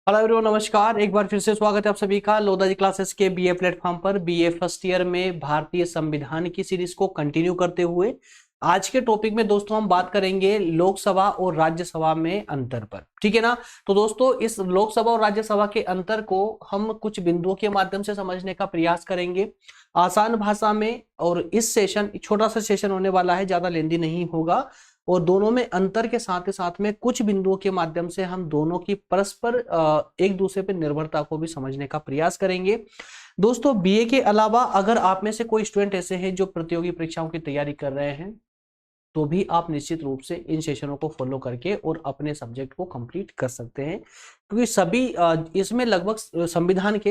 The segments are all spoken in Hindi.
हेलो एवरीवन, नमस्कार। एक बार फिर से स्वागत है आप सभी का लोधा जी क्लासेस के बीए प्लेटफॉर्म पर। बीए फर्स्ट ईयर में भारतीय संविधान की सीरीज को कंटिन्यू करते हुए आज के टॉपिक में दोस्तों हम बात करेंगे लोकसभा और राज्यसभा में अंतर पर। ठीक है ना। तो दोस्तों इस लोकसभा और राज्यसभा के अंतर को हम कुछ बिंदुओं के माध्यम से समझने का प्रयास करेंगे आसान भाषा में। और इस सेशन छोटा सा सेशन होने वाला है, ज्यादा लेंदी नहीं होगा। और दोनों में अंतर के साथ ही साथ में कुछ बिंदुओं के माध्यम से हम दोनों की परस्पर एक दूसरे पर निर्भरता को भी समझने का प्रयास करेंगे। दोस्तों बीए के अलावा अगर आप में से कोई स्टूडेंट ऐसे हैं जो प्रतियोगी परीक्षाओं की तैयारी कर रहे हैं, तो भी आप निश्चित रूप से इन सेशनों को फॉलो करके और अपने सब्जेक्ट को कंप्लीट कर सकते हैं, क्योंकि सभी इसमें लगभग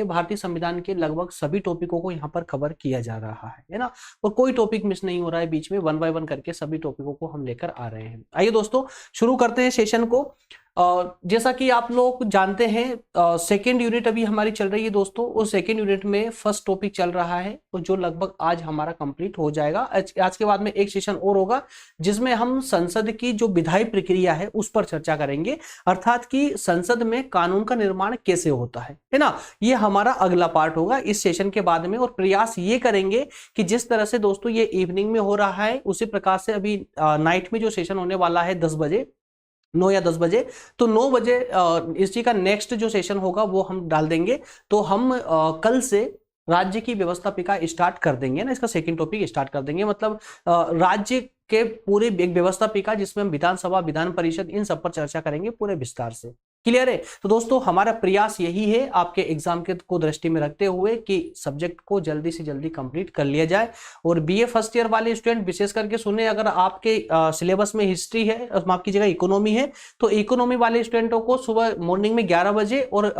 भारतीय संविधान के लगभग सभी टॉपिकों को यहाँ पर कवर किया जा रहा है ना। और कोई टॉपिक मिस नहीं हो रहा है, बीच में वन बाय वन करके सभी टॉपिकों को हम लेकर आ रहे हैं। आइए दोस्तों शुरू करते हैं सेशन को। जैसा कि आप लोग जानते हैं सेकेंड यूनिट अभी हमारी चल रही है दोस्तों, और सेकेंड यूनिट में फर्स्ट टॉपिक चल रहा है, और जो लगभग आज हमारा कंप्लीट हो जाएगा। आज के बाद में एक सेशन और होगा जिसमें हम संसद की जो विधायी प्रक्रिया है उस पर चर्चा करेंगे, अर्थात कि संसद में कानून का निर्माण कैसे होता है ना। ये हमारा अगला पार्ट होगा इस सेशन के बाद में। और प्रयास ये करेंगे कि जिस तरह से दोस्तों ये इवनिंग में हो रहा है उसी प्रकार से अभी नाइट में जो सेशन होने वाला है 10 बजे, 9 या 10 बजे, तो 9 बजे इसी का नेक्स्ट जो सेशन होगा वो हम डाल देंगे। तो हम कल से राज्य की व्यवस्थापिका स्टार्ट कर देंगे ना, इसका सेकंड टॉपिक स्टार्ट कर देंगे। मतलब राज्य के पूरे एक व्यवस्थापिका जिसमें हम विधानसभा, विधान परिषद, इन सब पर चर्चा करेंगे पूरे विस्तार से। क्लियर है। तो दोस्तों हमारा प्रयास यही है आपके एग्जाम के को दृष्टि में रखते हुए कि सब्जेक्ट को जल्दी से जल्दी कंप्लीट कर लिया जाए। और बीए फर्स्ट ईयर वाले स्टूडेंट विशेष करके सुने, अगर आपके सिलेबस में हिस्ट्री है, माफ कीजिएगा इकोनॉमी है, तो इकोनॉमी वाले स्टूडेंटों को सुबह मॉर्निंग में 11 बजे और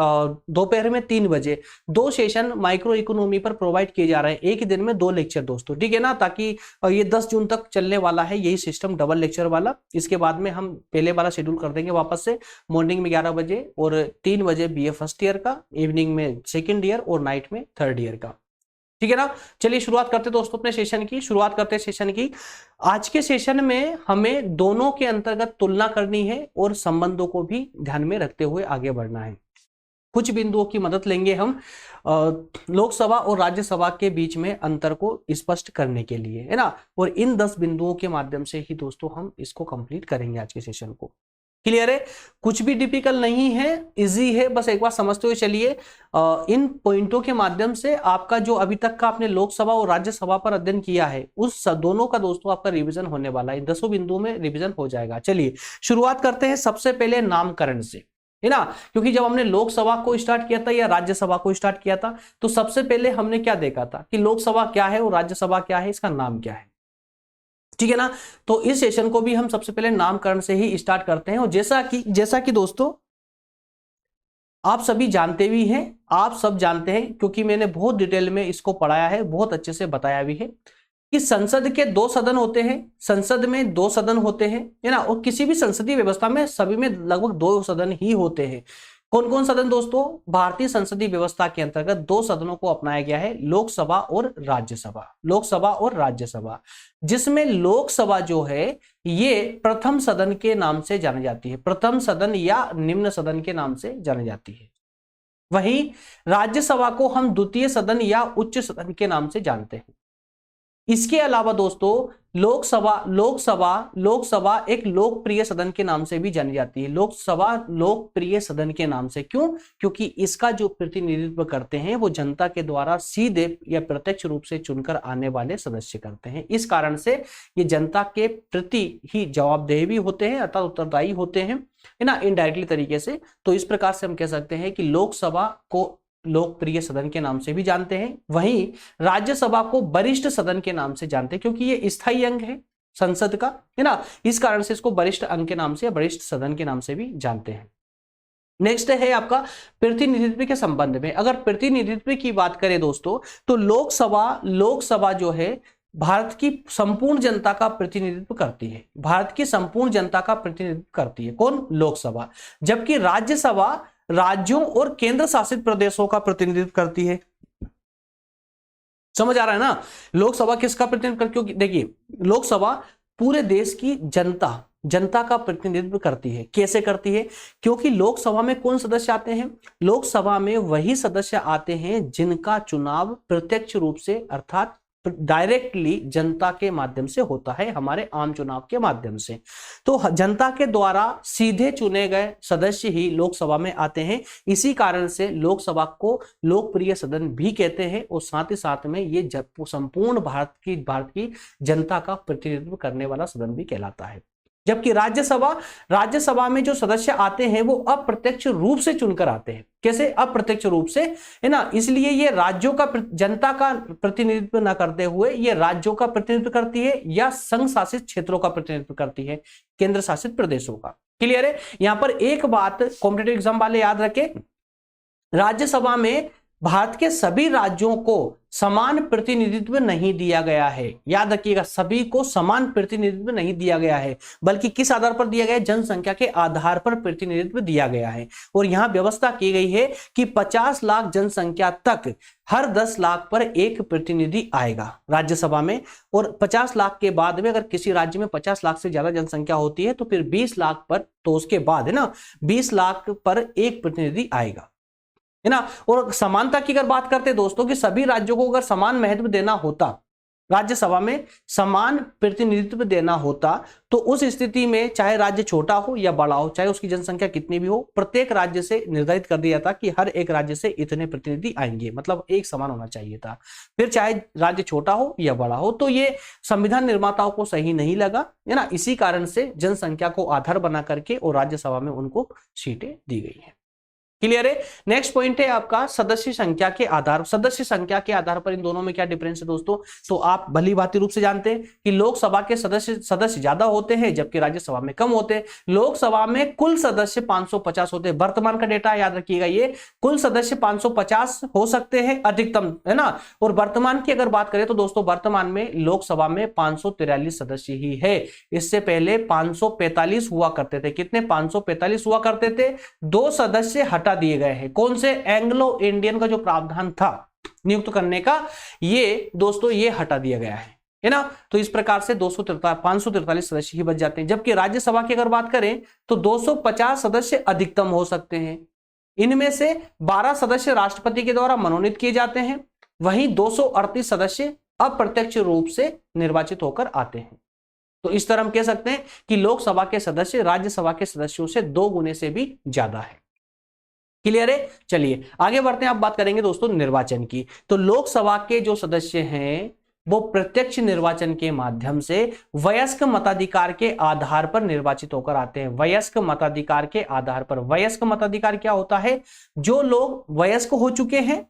दोपहर में 3 बजे 2 सेशन माइक्रो इकोनॉमी पर प्रोवाइड किए जा रहे हैं। एक ही दिन में 2 लेक्चर दोस्तों, ठीक है ना, ताकि ये 10 जून तक चलने वाला है यही सिस्टम, डबल लेक्चर वाला। इसके बाद में हम पहले वाला शेड्यूल कर देंगे वापस से, मॉर्निंग में 11 बजे और 3 बजे बीए फर्स्ट ईयर का, इवनिंग में सेकंड ईयर और नाइट में थर्ड ईयर का। ठीक है ना। चलिए शुरुआत करते दोस्तों अपने सेशन की, शुरुआत करते हैं सेशन की। आज के सेशन में हमें दोनों के अंतर्गत तुलना करनी है और संबंधों को भी ध्यान में रखते हुए आगे बढ़ना है। कुछ बिंदुओं की मदद लेंगे हम लोकसभा और राज्यसभा के बीच में अंतर को स्पष्ट करने के लिए, है ना। और इन 10 बिंदुओं के माध्यम से ही दोस्तों हम इसको कंप्लीट करेंगे आज के सेशन को। क्लियर है। कुछ भी डिफिकल्ट नहीं है, इजी है, बस एक बार समझते हुए चलिए। इन पॉइंटों के माध्यम से आपका जो अभी तक का आपने लोकसभा और राज्यसभा पर अध्ययन किया है उस दोनों का दोस्तों आपका रिवीजन होने वाला है। 10 बिंदुओं में रिवीजन हो जाएगा। चलिए शुरुआत करते हैं सबसे पहले नामकरण से, है ना। क्योंकि जब हमने लोकसभा को स्टार्ट किया था या राज्यसभा को स्टार्ट किया था, तो सबसे पहले हमने क्या देखा था कि लोकसभा क्या है और राज्यसभा क्या है, इसका नाम क्या है। ठीक है ना। तो इस सेशन को भी हम सबसे पहले नामकरण से ही स्टार्ट करते हैं। और जैसा कि दोस्तों आप सभी जानते भी हैं, आप सब जानते हैं, क्योंकि मैंने बहुत डिटेल में इसको पढ़ाया है, बहुत अच्छे से बताया भी है कि संसद के 2 सदन होते हैं, संसद में 2 सदन होते हैं, है ना। और किसी भी संसदीय व्यवस्था में सभी में लगभग 2 सदन ही होते हैं। कौन कौन सदन दोस्तों? भारतीय संसदीय व्यवस्था के अंतर्गत 2 सदनों को अपनाया गया है, लोकसभा और राज्यसभा। लोकसभा और राज्यसभा, जिसमें लोकसभा जो है ये प्रथम सदन के नाम से जानी जाती है, प्रथम सदन या निम्न सदन के नाम से जानी जाती है। वहीं राज्यसभा को हम द्वितीय सदन या उच्च सदन के नाम से जानते हैं। इसके अलावा दोस्तों लोकसभा एक लोकप्रिय सदन के नाम से भी जानी जाती है। लोकसभा लोकप्रिय सदन के नाम से क्यों? क्योंकि इसका जो प्रतिनिधित्व करते हैं वो जनता के द्वारा सीधे या प्रत्यक्ष रूप से चुनकर आने वाले सदस्य करते हैं। इस कारण से ये जनता के प्रति ही जवाबदेह भी होते हैं, अर्थात उत्तरदायी होते हैं, है ना, इनडायरेक्टली तरीके से। तो इस प्रकार से हम कह सकते हैं कि लोकसभा को लोकप्रिय सदन के नाम से भी जानते हैं। वहीं राज्यसभा को वरिष्ठ सदन के नाम से जानते हैं, क्योंकि ये स्थायी अंग है संसद का, है ना। इस कारण से इसको वरिष्ठ अंग के नाम से या वरिष्ठ सदन के नाम से भी जानते हैं। नेक्स्ट है आपका प्रतिनिधित्व के संबंध में। अगर प्रतिनिधित्व की बात करें दोस्तों, तो लोकसभा जो है भारत की संपूर्ण जनता का प्रतिनिधित्व करती है। भारत की संपूर्ण जनता का प्रतिनिधित्व करती है कौन? लोकसभा। जबकि राज्यसभा राज्यों और केंद्र शासित प्रदेशों का प्रतिनिधित्व करती है। समझ आ रहा है ना। लोकसभा किसका प्रतिनिधित्व करती है? क्योंकि देखिए लोकसभा पूरे देश की जनता, जनता का प्रतिनिधित्व करती है। कैसे करती है? क्योंकि लोकसभा में कौन सदस्य आते हैं? लोकसभा में वही सदस्य आते हैं जिनका चुनाव प्रत्यक्ष रूप से अर्थात डायरेक्टली जनता के माध्यम से होता है, हमारे आम चुनाव के माध्यम से। तो जनता के द्वारा सीधे चुने गए सदस्य ही लोकसभा में आते हैं। इसी कारण से लोकसभा को लोकप्रिय सदन भी कहते हैं और साथ ही साथ में ये संपूर्ण भारत की जनता का प्रतिनिधित्व करने वाला सदन भी कहलाता है। जबकि राज्यसभा में जो सदस्य आते हैं वो अप्रत्यक्ष रूप से चुनकर आते हैं। कैसे? अप्रत्यक्ष रूप से, है ना। इसलिए ये राज्यों का जनता का प्रतिनिधित्व न करते हुए ये राज्यों का प्रतिनिधित्व करती है या संघ शासित क्षेत्रों का प्रतिनिधित्व करती है, केंद्र शासित प्रदेशों का। क्लियर है? यहां पर एक बात कॉम्पिटिटिव एग्जाम वाले याद रखें, राज्यसभा में भारत के सभी राज्यों को समान प्रतिनिधित्व नहीं दिया गया है। याद रखिएगा, सभी को समान प्रतिनिधित्व नहीं दिया गया है, बल्कि किस आधार पर दिया गया है? जनसंख्या के आधार पर प्रतिनिधित्व दिया गया है। और यहां व्यवस्था की गई है कि 50 लाख जनसंख्या तक हर 10 लाख पर एक प्रतिनिधि आएगा राज्यसभा में, और 50 लाख के बाद में अगर किसी राज्य में 50 लाख से ज्यादा जनसंख्या होती है तो फिर 20 लाख पर, तो उसके बाद, है ना, 20 लाख पर एक प्रतिनिधि आएगा, है ना। और समानता की अगर बात करते हैं दोस्तों कि सभी राज्यों को अगर समान महत्व देना होता, राज्यसभा में समान प्रतिनिधित्व देना होता, तो उस स्थिति में चाहे राज्य छोटा हो या बड़ा हो, चाहे उसकी जनसंख्या कितनी भी हो, प्रत्येक राज्य से निर्धारित कर दिया था कि हर एक राज्य से इतने प्रतिनिधि आएंगे, मतलब एक समान होना चाहिए था। फिर चाहे राज्य छोटा हो या बड़ा हो। तो ये संविधान निर्माताओं को सही नहीं लगा, है ना। इसी कारण से जनसंख्या को आधार बना करके और राज्यसभा में उनको सीटें दी गई है। क्लियर है? नेक्स्ट पॉइंट है आपका सदस्य संख्या के आधार। सदस्य संख्या के आधार पर इन दोनों में क्या डिफरेंस है दोस्तों? तो आप भली भांति रूप से जानते हैं कि लोकसभा के सदस्य ज्यादा होते हैं जबकि राज्यसभा में कम होते हैं। लोकसभा में कुल सदस्य 550 होते हैं। वर्तमान का डेटा याद रखिएगा, ये कुल सदस्य 550 हो सकते हैं अधिकतम, है ना। और वर्तमान की अगर बात करें तो दोस्तों वर्तमान में लोकसभा में 543 सदस्य ही है। इससे पहले 545 हुआ करते थे। कितने? 545 हुआ करते थे। 2 सदस्य हटा दिए गए हैं। कौन से? एंग्लो इंडियन का जो प्रावधान था नियुक्त करने का, ये दोस्तों ये हटा दिया गया है ना। तो इस प्रकार से 543 सदस्य ही बच जाते हैं। जबकि राज्यसभा की अगर बात करें तो 250 सदस्य अधिकतम हो सकते हैं। इनमें से 12 सदस्य राष्ट्रपति के द्वारा मनोनीत किए जाते हैं, वहीं 238 सदस्य अप्रत्यक्ष रूप से निर्वाचित होकर आते हैं। तो इस तरह हम कह सकते हैं कि लोकसभा के सदस्य राज्यसभा के सदस्यों से 2 गुने से भी ज्यादा है। क्लियर है? चलिए आगे बढ़ते हैं। आप बात करेंगे दोस्तों निर्वाचन की। तो लोकसभा के जो सदस्य हैं वो प्रत्यक्ष निर्वाचन के माध्यम से वयस्क मताधिकार के आधार पर निर्वाचित होकर आते हैं। वयस्क मताधिकार के आधार पर। वयस्क मताधिकार क्या होता है? जो लोग वयस्क हो चुके हैं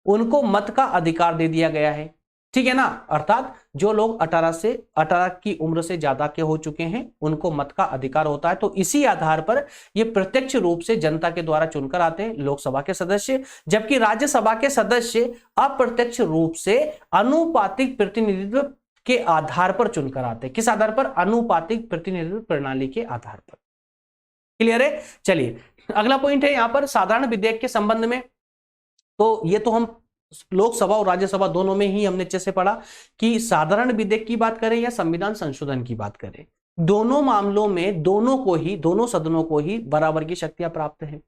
उनको मत का अधिकार दे दिया गया है, ठीक है ना। अर्थात जो लोग 18 की उम्र से ज्यादा के हो चुके हैं उनको मत का अधिकार होता है। तो इसी आधार पर ये प्रत्यक्ष रूप से जनता के द्वारा चुनकर आते हैं लोकसभा के सदस्य। जबकि राज्यसभा के सदस्य अप्रत्यक्ष रूप से अनुपातिक प्रतिनिधित्व के आधार पर चुनकर आते हैं। किस आधार पर? अनुपातिक प्रतिनिधित्व प्रणाली के आधार पर। क्लियर है? चलिए अगला पॉइंट है यहां पर साधारण विधेयक के संबंध में। तो ये तो हम लोकसभा और राज्यसभा दोनों में ही हमने जैसे पढ़ा कि साधारण विधेयक की बात करें या संविधान संशोधन की बात करें, दोनों मामलों में दोनों सदनों को ही बराबर की शक्तियां प्राप्त हैं।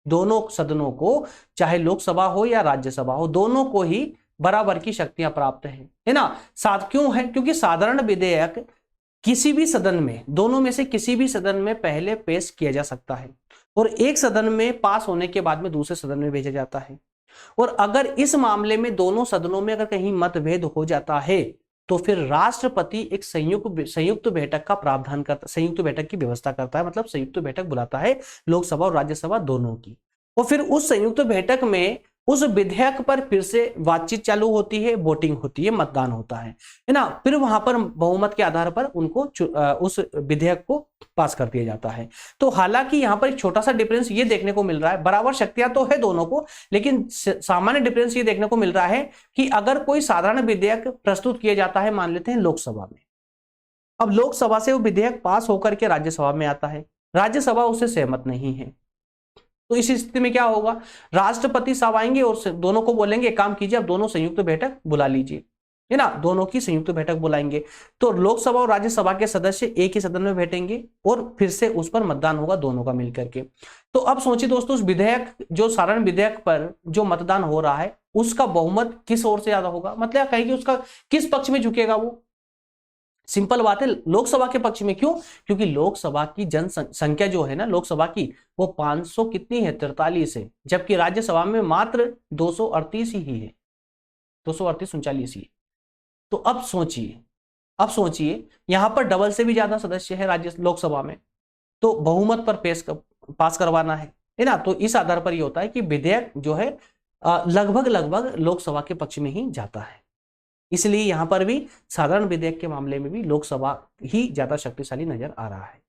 दोनों सदनों को, चाहे लोकसभा हो या राज्यसभा हो, दोनों को ही बराबर की शक्तियां प्राप्त है ना। क्यों है? क्योंकि साधारण विधेयक किसी भी सदन में, दोनों में से किसी भी सदन में पहले पेश किया जा सकता है और एक सदन में पास होने के बाद में दूसरे सदन में भेजा जाता है। और अगर इस मामले में दोनों सदनों में अगर कहीं मतभेद हो जाता है तो फिर राष्ट्रपति एक संयुक्त बैठक का प्रावधान करता, संयुक्त बैठक की व्यवस्था करता है, मतलब संयुक्त बैठक बुलाता है लोकसभा और राज्यसभा दोनों की। और फिर उस संयुक्त बैठक में उस विधेयक पर फिर से बातचीत चालू होती है, वोटिंग होती है, मतदान होता है ना। फिर वहां पर बहुमत के आधार पर उनको उस विधेयक को पास कर दिया जाता है। तो हालांकि यहां पर एक छोटा सा डिफरेंस ये देखने को मिल रहा है, बराबर शक्तियां तो है दोनों को, लेकिन सामान्य डिफरेंस ये देखने को मिल रहा है कि अगर कोई साधारण विधेयक प्रस्तुत किया जाता है, मान लेते हैं लोकसभा में, अब लोकसभा से वो विधेयक पास होकर के राज्यसभा में आता है, राज्यसभा उससे सहमत नहीं है, तो इस स्थिति में क्या होगा? राष्ट्रपति साहब आएंगे और दोनों को बोलेंगे एक काम कीजिए, अब दोनों संयुक्त बैठक बुला लीजिए। है ना, दोनों की संयुक्त बैठक बुलाएंगे। तो लोकसभा और राज्यसभा के सदस्य एक ही सदन में बैठेंगे और फिर से उस पर मतदान होगा दोनों का मिलकर के। तो अब सोचिए दोस्तों, उस विधेयक, जो साधारण विधेयक पर जो मतदान हो रहा है, उसका बहुमत किस ओर से ज्यादा होगा, मतलब कहेंगे उसका किस पक्ष में झुकेगा वो। सिंपल बात है, लोकसभा के पक्ष में। क्यों? क्योंकि लोकसभा की जनसंख्या जो है ना लोकसभा की, वो 500 कितनी है, 43 है, जबकि राज्यसभा में मात्र 238 ही है, 238 39 ही। तो अब सोचिए यहां पर डबल से भी ज्यादा सदस्य है राज्य लोकसभा में, तो बहुमत पर पास करवाना है ना। तो इस आधार पर यह होता है कि विधेयक जो है लगभग लोकसभा के पक्ष में ही जाता है। इसलिए यहां पर भी साधारण विधेयक के मामले में भी लोकसभा ही ज्यादा शक्तिशाली नजर आ रहा है।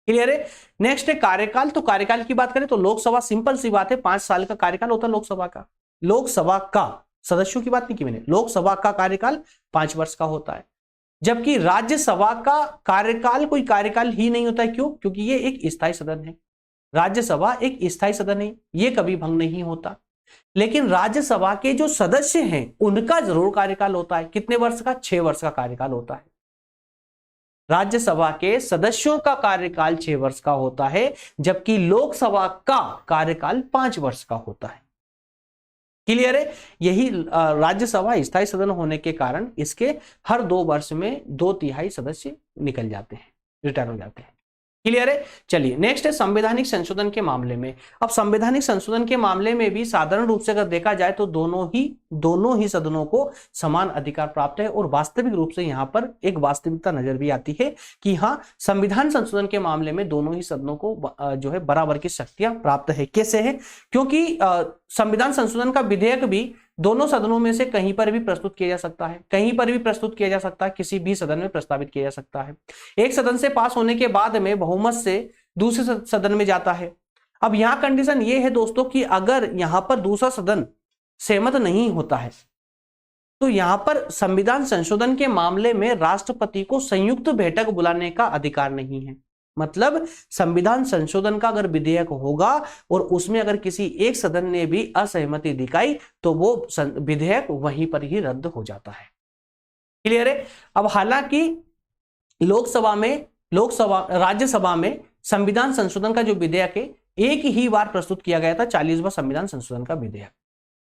क्लियर है? नेक्स्ट है कार्यकाल। तो कार्यकाल की बात करें तो लोकसभा, सिंपल सी बात है, 5 साल का कार्यकाल होता है लोकसभा का। लोकसभा का, सदस्यों की बात नहीं की मैंने, लोकसभा का कार्यकाल 5 वर्ष का होता है, जबकि राज्यसभा का कार्यकाल कोई कार्यकाल ही नहीं होता है। क्यों? क्योंकि ये एक स्थायी सदन है। राज्यसभा एक स्थायी सदन है, ये कभी भंग नहीं होता। लेकिन राज्यसभा के जो सदस्य हैं उनका जरूर कार्यकाल होता है। कितने वर्ष का? 6 वर्ष का कार्यकाल होता है। राज्यसभा के सदस्यों का कार्यकाल 6 वर्ष का होता है, जबकि लोकसभा का कार्यकाल 5 वर्ष का होता है। क्लियर है? यही राज्यसभा स्थायी सदन होने के कारण इसके हर 2 वर्ष में 2/3 सदस्य निकल जाते हैं, रिटायर हो जाते हैं। क्लियर है? चलिए नेक्स्ट है संवैधानिक संशोधन के मामले में। अब संवैधानिक संशोधन के मामले में भी साधारण रूप से अगर देखा जाए तो दोनों ही सदनों को समान अधिकार प्राप्त है, और वास्तविक रूप से यहां पर एक वास्तविकता नजर भी आती है कि हाँ, संविधान संशोधन के मामले में दोनों ही सदनों को जो है बराबर की शक्तियां प्राप्त है। कैसे है? क्योंकि संविधान संशोधन का विधेयक भी दोनों सदनों में से कहीं पर भी प्रस्तुत किया जा सकता है, कहीं पर भी प्रस्तुत किया जा सकता है, किसी भी सदन में प्रस्तावित किया जा सकता है। एक सदन से पास होने के बाद में बहुमत से दूसरे सदन में जाता है। अब यहां कंडीशन ये है दोस्तों कि अगर यहां पर दूसरा सदन सहमत नहीं होता है तो यहां पर संविधान संशोधन के मामले में राष्ट्रपति को संयुक्त बैठक बुलाने का अधिकार नहीं है। मतलब संविधान संशोधन का अगर विधेयक होगा और उसमें अगर किसी एक सदन ने भी असहमति दिखाई तो वो विधेयक वहीं पर ही रद्द हो जाता है। क्लियर है? अब हालांकि राज्यसभा में संविधान संशोधन का जो विधेयक है एक ही बार प्रस्तुत किया गया था, 40वां संविधान संशोधन का विधेयक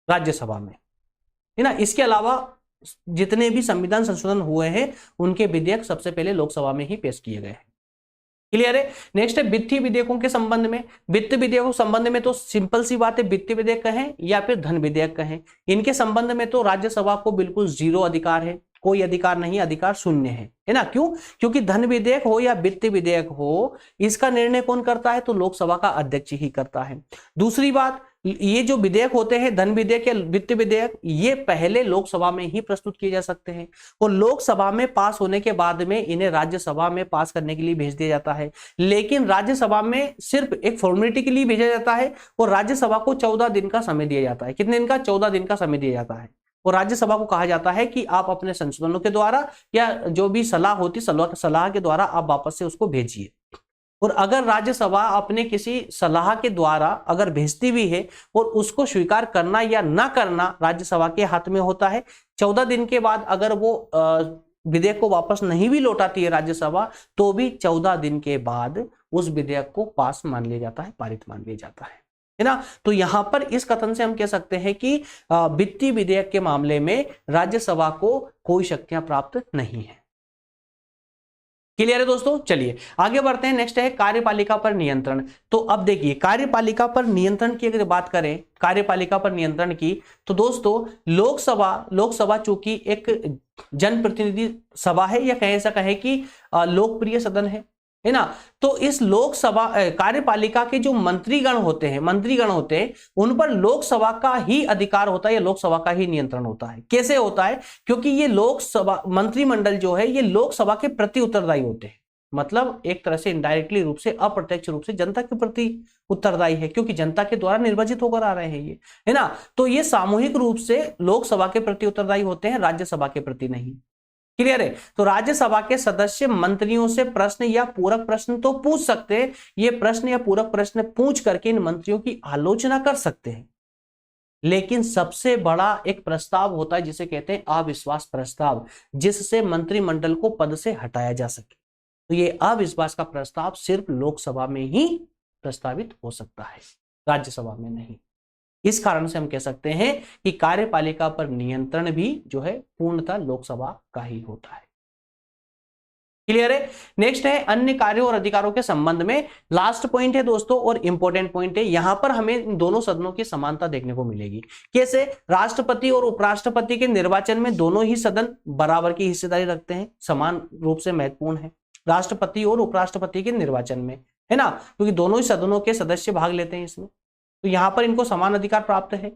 राज्यसभा में, है ना। इसके अलावा जितने भी संविधान संशोधन हुए हैं उनके विधेयक सबसे पहले लोकसभा में ही पेश किए गए हैं। क्लियर है? नेक्स्ट है वित्तीय विधेयकों के संबंध में। वित्त विधेयकों के संबंध में तो सिंपल सी बात है, वित्तीय विधेयक कहें या फिर धन विधेयक कहें, इनके संबंध में तो राज्यसभा को बिल्कुल 0 अधिकार है, कोई अधिकार नहीं, अधिकार शून्य है ना। क्यों? क्योंकि धन विधेयक हो या वित्तीय विधेयक हो, इसका निर्णय कौन करता है? तो लोकसभा का अध्यक्ष ही करता है। दूसरी बात, ये जो विधेयक होते हैं, धन विधेयक या वित्त विधेयक, ये पहले लोकसभा में ही प्रस्तुत किए जा सकते हैं और लोकसभा में पास होने के बाद में इन्हें राज्यसभा में पास करने के लिए भेज दिया जाता है। लेकिन राज्यसभा में सिर्फ एक फॉर्मेलिटी के लिए भेजा जाता है और राज्यसभा को 14 दिन का समय दिया जाता है। कितने दिन का? 14 दिन का समय दिया जाता है। और राज्यसभा को कहा जाता है कि आप अपने संशोधनों के द्वारा या जो भी सलाह होती, सलाह के द्वारा आप वापस से उसको भेजिए। और अगर राज्यसभा अपने किसी सलाह के द्वारा अगर भेजती भी है और उसको स्वीकार करना या ना करना राज्यसभा के हाथ में होता है। 14 दिन के बाद अगर वो विधेयक को वापस नहीं भी लौटाती है राज्यसभा, तो भी 14 दिन के बाद उस विधेयक को पास मान लिया जाता है, पारित मान लिया जाता है ना। तो यहां पर इस कथन से हम कह सकते हैं कि वित्तीय विधेयक के मामले में राज्यसभा को कोई शक्तियां प्राप्त नहीं है। क्लियर है दोस्तों? चलिए आगे बढ़ते हैं। नेक्स्ट है कार्यपालिका पर नियंत्रण। तो अब देखिए, कार्यपालिका पर नियंत्रण की अगर बात करें, कार्यपालिका पर नियंत्रण की, तो दोस्तों लोकसभा चूंकि एक जनप्रतिनिधि सभा है, या ऐसा कहे कि लोकप्रिय सदन है ना। तो इस लोकसभा कार्यपालिका के जो मंत्रीगण होते हैं उन पर लोकसभा का ही अधिकार होता है या लोकसभा का ही नियंत्रण होता है। कैसे होता है? क्योंकि ये लोकसभा मंत्रिमंडल जो है ये लोकसभा के प्रति उत्तरदायी होते हैं। मतलब एक तरह से इनडायरेक्टली रूप से, अप्रत्यक्ष रूप से जनता के प्रति उत्तरदायी है, क्योंकि जनता के द्वारा निर्वाचित होकर आ रहे हैं ये, है ना। तो ये सामूहिक रूप से लोकसभा के प्रति उत्तरदायी होते हैं, राज्यसभा के प्रति नहीं। क्लियर है? तो राज्यसभा के सदस्य मंत्रियों से प्रश्न या पूरक प्रश्न तो पूछ सकते हैं। ये प्रश्न या पूरक प्रश्न पूछ करके इन मंत्रियों की आलोचना कर सकते हैं। लेकिन सबसे बड़ा एक प्रस्ताव होता है जिसे कहते हैं अविश्वास प्रस्ताव, जिससे मंत्रिमंडल को पद से हटाया जा सके। तो ये अविश्वास का प्रस्ताव सिर्फ लोकसभा में ही प्रस्तावित हो सकता है, राज्यसभा में नहीं। इस कारण से हम कह सकते हैं कि कार्यपालिका पर नियंत्रण भी जो है पूर्णतः लोकसभा का ही होता है। क्लियर है। नेक्स्ट है अन्य कार्यों और अधिकारों के संबंध में। लास्ट पॉइंट है दोस्तों और इंपॉर्टेंट पॉइंट है, यहां पर हमें इन दोनों सदनों की समानता देखने को मिलेगी। कैसे? राष्ट्रपति और उपराष्ट्रपति के निर्वाचन में दोनों ही सदन बराबर की हिस्सेदारी रखते हैं, समान रूप से महत्वपूर्ण है राष्ट्रपति और उपराष्ट्रपति के निर्वाचन में, है ना, क्योंकि दोनों ही सदनों के सदस्य भाग लेते हैं इसमें, तो यहां पर इनको समान अधिकार प्राप्त है।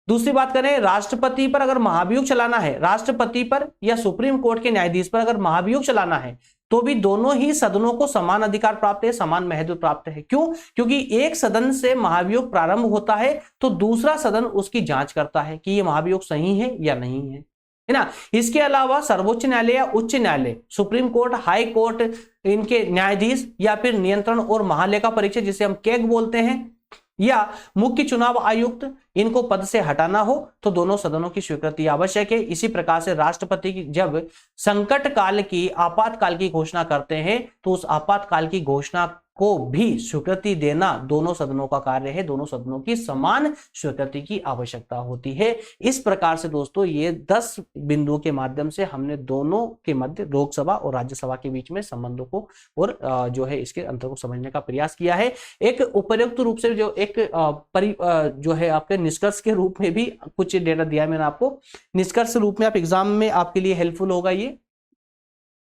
दूसरी बात करें, राष्ट्रपति पर अगर महाभियोग चलाना है, राष्ट्रपति पर या सुप्रीम कोर्ट के न्यायाधीश पर अगर महाभियोग चलाना है, तो भी दोनों ही सदनों को समान अधिकार प्राप्त है, समान महत्व प्राप्त है। क्यों? क्योंकि एक सदन से महाभियोग प्रारंभ होता है तो दूसरा सदन उसकी जांच करता है कि यह महाभियोग सही है या नहीं है ना। इसके अलावा सर्वोच्च न्यायालय या उच्च न्यायालय, सुप्रीम कोर्ट, हाई कोर्ट, इनके न्यायाधीश या फिर नियंत्रण और महालेखा परीक्षक जिसे हम कैग बोलते हैं, या मुख्य चुनाव आयुक्त, इनको पद से हटाना हो तो दोनों सदनों की स्वीकृति आवश्यक है। इसी प्रकार से राष्ट्रपति की जब संकट काल की, आपातकाल की घोषणा करते हैं तो उस आपातकाल की घोषणा को भी स्वीकृति देना दोनों सदनों का कार्य है, दोनों सदनों की समान स्वीकृति की आवश्यकता होती है। इस प्रकार से दोस्तों ये 10 बिंदुओं के माध्यम से हमने दोनों के मध्य, लोकसभा और राज्यसभा के बीच में संबंधों को और जो है इसके अंतर को समझने का प्रयास किया है। एक उपयुक्त रूप से जो एक जो है आपके निष्कर्ष के रूप में भी कुछ डेटा दिया है मैंने आपको, निष्कर्ष रूप में आप एग्जाम में आपके लिए हेल्पफुल होगा, ये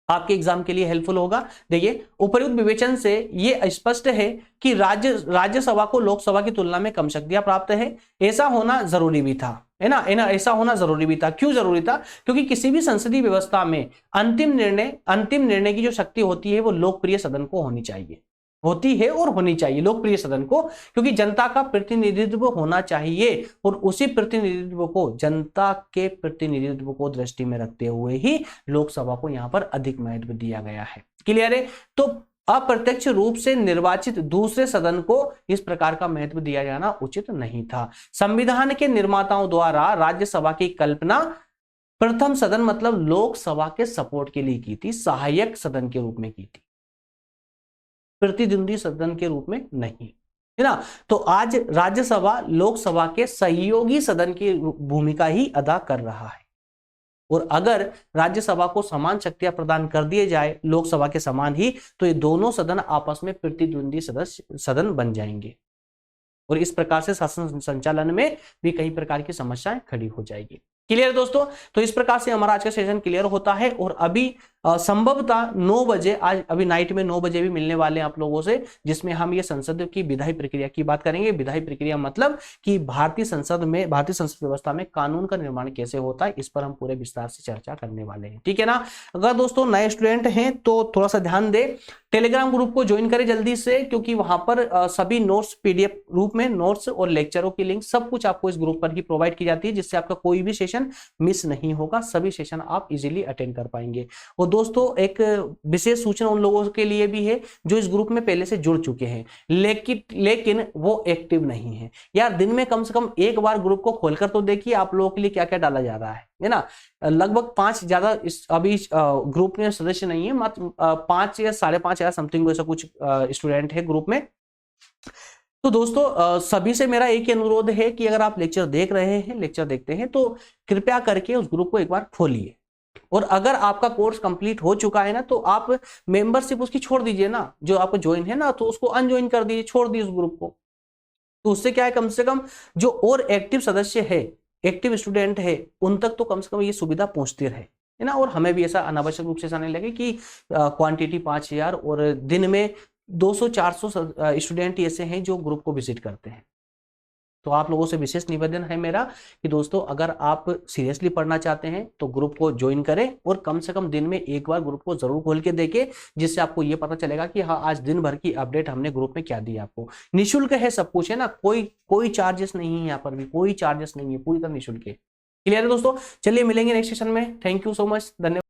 आपके एग्जाम के लिए हेल्पफुल होगा। देखिए, उपर्युक्त विवेचन से ये स्पष्ट है कि राज्यसभा को लोकसभा की तुलना में कम शक्तियां प्राप्त है। ऐसा होना जरूरी भी था, है ना, ऐसा होना जरूरी भी था। क्यों जरूरी था? क्योंकि किसी भी संसदीय व्यवस्था में अंतिम निर्णय की जो शक्ति होती है वो लोकप्रिय सदन को होनी चाहिए, होती है और होनी चाहिए लोकप्रिय सदन को, क्योंकि जनता का प्रतिनिधित्व होना चाहिए और उसी प्रतिनिधित्व को, जनता के प्रतिनिधित्व को दृष्टि में रखते हुए ही लोकसभा को यहां पर अधिक महत्व दिया गया है। क्लियर है? तो अप्रत्यक्ष रूप से निर्वाचित दूसरे सदन को इस प्रकार का महत्व दिया जाना उचित नहीं था। संविधान के निर्माताओं द्वारा राज्यसभा की कल्पना प्रथम सदन मतलब लोकसभा के सपोर्ट के लिए की थी, सहायक सदन के रूप में की थी, प्रतिद्वंदी सदन के रूप में नहीं, है ना। तो आज राज्यसभा लोकसभा के सहयोगी सदन की भूमिका ही अदा कर रहा है, और अगर राज्यसभा को समान शक्तियां प्रदान कर दिए जाए लोकसभा के समान ही, तो ये दोनों सदन आपस में प्रतिद्वंदी सदन बन जाएंगे, और इस प्रकार से शासन संचालन में भी कई प्रकार की समस्याएं खड़ी हो जाएगी। क्लियर दोस्तों? तो इस प्रकार से हमारा आज का सेशन क्लियर होता है, और अभी संभवतः 9 बजे, आज अभी नाइट में 9 बजे भी मिलने वाले हैं आप लोगों से, जिसमें हम ये संसद की विधायी प्रक्रिया की बात करेंगे। विधायी प्रक्रिया मतलब कि भारतीय संसद व्यवस्था में कानून का निर्माण कैसे होता है, इस पर हम पूरे विस्तार से चर्चा करने वाले हैं, ठीक है ना। अगर दोस्तों नए स्टूडेंट हैं तो थोड़ा सा ध्यान दे, टेलीग्राम ग्रुप को ज्वाइन करें जल्दी से, क्योंकि वहां पर सभी नोट्स पीडीएफ रूप में, नोट्स और लेक्चरों की लिंक सब कुछ आपको इस ग्रुप पर ही प्रोवाइड की जाती है, जिससे आपका कोई भी सेशन मिस नहीं होगा, सभी सेशन आप इजीली अटेंड कर पाएंगे। और दोस्तों एक विशेष सूचना उन लोगों के लिए भी है जो इस ग्रुप में पहले से जुड़ चुके हैं लेकिन वो एक्टिव नहीं है। यार दिन में कम से कम एक बार ग्रुप को खोलकर तो देखिए आप लोगों के लिए क्या क्या डाला जा रहा है ना। लगभग 5 ज्यादा अभी ग्रुप में सदस्य नहीं है, मात्र 5 या 5,500 समथिंग ऐसा कुछ स्टूडेंट है ग्रुप में। तो दोस्तों सभी से मेरा एक ही अनुरोध है कि अगर आप लेक्चर देख रहे हैं, लेक्चर देखते हैं, तो कृपया करके उस ग्रुप को एक बार खोलिए, और अगर आपका कोर्स कंप्लीट हो चुका है ना, तो आप मेंबरशिप उसकी छोड़ दीजिए ना, जो आपको ज्वाइन है ना, तो उसको अनज्वाइन कर दीजिए, छोड़ दीजिए उस ग्रुप को। तो उससे क्या है, कम से कम जो और एक्टिव सदस्य है, एक्टिव स्टूडेंट है, उन तक तो कम से कम ये सुविधा पहुंचती रहे, है ना। और हमें भी ऐसा अनावश्यक रूप से ऐसा नहीं लगे कि क्वांटिटी 5,000 और दिन में 200-400 स्टूडेंट ऐसे हैं जो ग्रुप को विजिट करते हैं। तो आप लोगों से विशेष निवेदन है मेरा कि दोस्तों अगर आप सीरियसली पढ़ना चाहते हैं तो ग्रुप को ज्वाइन करें, और कम से कम दिन में एक बार ग्रुप को जरूर खोल के देखें, जिससे आपको ये पता चलेगा कि हाँ आज दिन भर की अपडेट हमने ग्रुप में क्या दी आपको। निःशुल्क है सब कुछ, है ना, कोई चार्जेस नहीं है, यहाँ पर भी कोई चार्जेस नहीं है, पूरी तरह निःशुल्क है। क्लियर है दोस्तों? चलिए मिलेंगे नेक्स्ट सेशन में। थैंक यू सो मच, धन्यवाद।